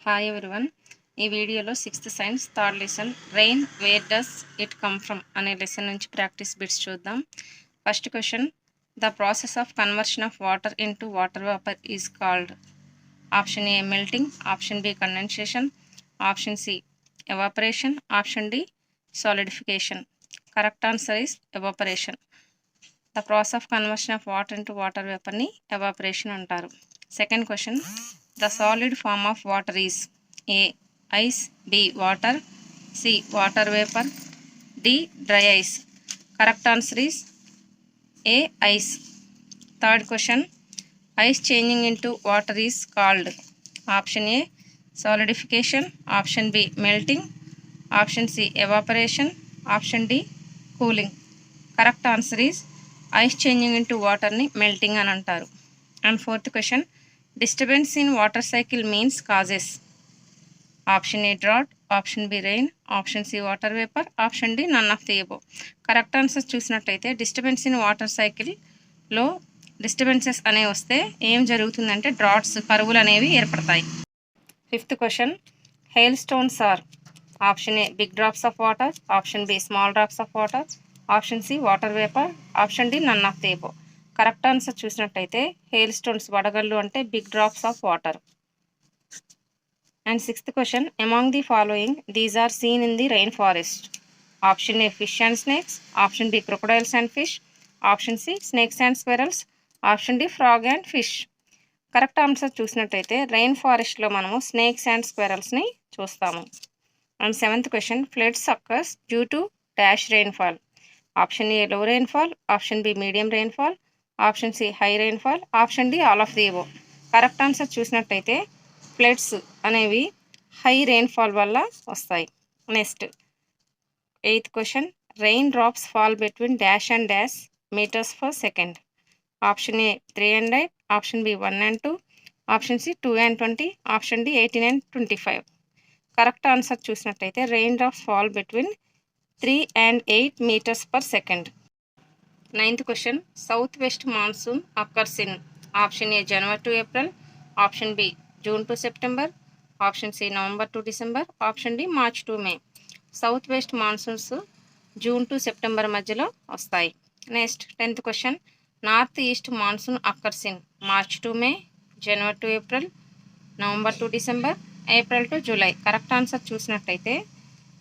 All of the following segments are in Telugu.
Hi everyone. ఈ వీడియోలో 6th science third lesson rain where does it come from అనే లెసన్ నుంచి ప్రాక్టీస్ బిట్స్ చూద్దాం. First question, the process of conversion of water into water vapour is called. Option A melting, option B condensation, option C evaporation, option D solidification. Correct answer is evaporation. The process of conversion of water into water వేపర్ని ఎవాపరేషన్ అంటారు. Second question, the solid form of water is A. ice, B. water, C. water vapor, D. dry ice. Correct answer is A. ice. Third question, ice changing into water is called. Option A solidification, option B melting, option C evaporation, option D cooling. Correct answer is ice changing into water ni melting అని అంటారు. And fourth question, disturbance in water cycle means causes. Option A drought, option B rain, option C water vapor, option D none of the above. Correct answers చూసినట్టయితే డిస్టర్బెన్స్ ఇన్ వాటర్ సైకిల్లో డిస్టర్బెన్సెస్ అనేవి వస్తే ఏం జరుగుతుందంటే డ్రాట్స్, కరువులు అనేవి ఏర్పడతాయి. Fifth question, hail stones are. Option A big drops of water, option B small drops of water, option C water vapour, option D none of the above. Correct answer చూసినట్టయితే హెయిల్ స్టోన్స్ వడగళ్ళు అంటే big drops of water. And sixth question, among the following these are seen in the rain forest. Option A fish and snakes, option B crocodiles and fish, option C snakes and squirrels, option D frog and fish. Correct answer చూసినట్టయితే రెయిన్ ఫారెస్ట్లో మనము స్నేక్స్ అండ్ స్క్విరల్స్ని చూస్తాము. And seventh question, floods occurs due to dash rainfall. Option A low rainfall, option B medium rainfall, option C high rainfall, option D all of the above. Correct answer చూసినట్టయితే ఫ్లడ్స్ అనేవి హై రెయిన్ఫాల్ వల్ల వస్తాయి. Next eighth question, rain drops fall between dash and dash metres per second. Option A 3 and 8, option B 1 and 2, option C 2 and 20, option D 18 and 25. Correct answer చూసినట్టయితే rain drops fall between 3 and 8 meters per second. Ninth question, southwest monsoon occurs in. Option A January to April, option B June to September, option C November to December, option D March to May. Southwest monsoons June to September మధ్యలో వస్తాయి. Next 10th question, north east monsoon occurs in March to May, January to April, November to December, April to July. Correct answer చూసినట్టయితే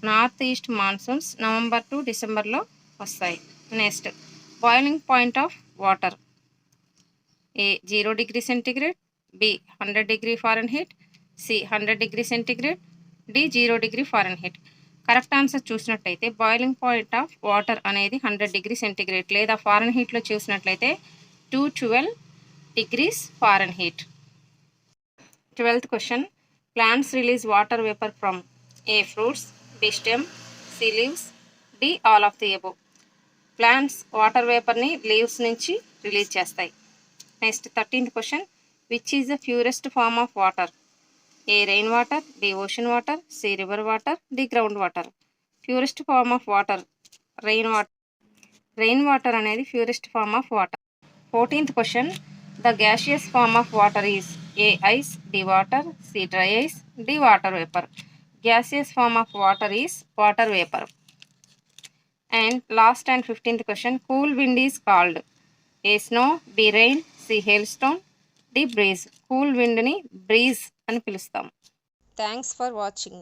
north east monsoons November to డిసెంబర్లో వస్తాయి. Next boiling point of water. A 0 degree centigrade, B 100 degree Fahrenheit, C 100 degree centigrade, D 0 degree Fahrenheit. Correct answer చూసినట్టయితే బాయిలింగ్ పాయింట్ ఆఫ్ వాటర్ అనేది 100 degree centigrade లేదా ఫారెన్హీట్లో చూసినట్లయితే 212 degrees Fahrenheit. 12th question, plants release water vapor from. A fruits, B stem, C leaves, D all of the above. Plants water వేపర్ని లీవ్స్ నుంచి రిలీజ్ చేస్తాయి. Next 13th question, which is the purest form of water. A rain water, B ocean water, C river water, D ground water. Purest form of water rain water. Rain water అనేది purest form of water. 14th question, the gaseous form of water is. A ice, B water, C dry ice, D water vapour. Gaseous form of water is water vapour. And last and 15th question, cool wind is called. A snow, B rain, C hailstone, D breeze. Cool wind ni breeze అని పిలుస్తాం. Thanks for watching.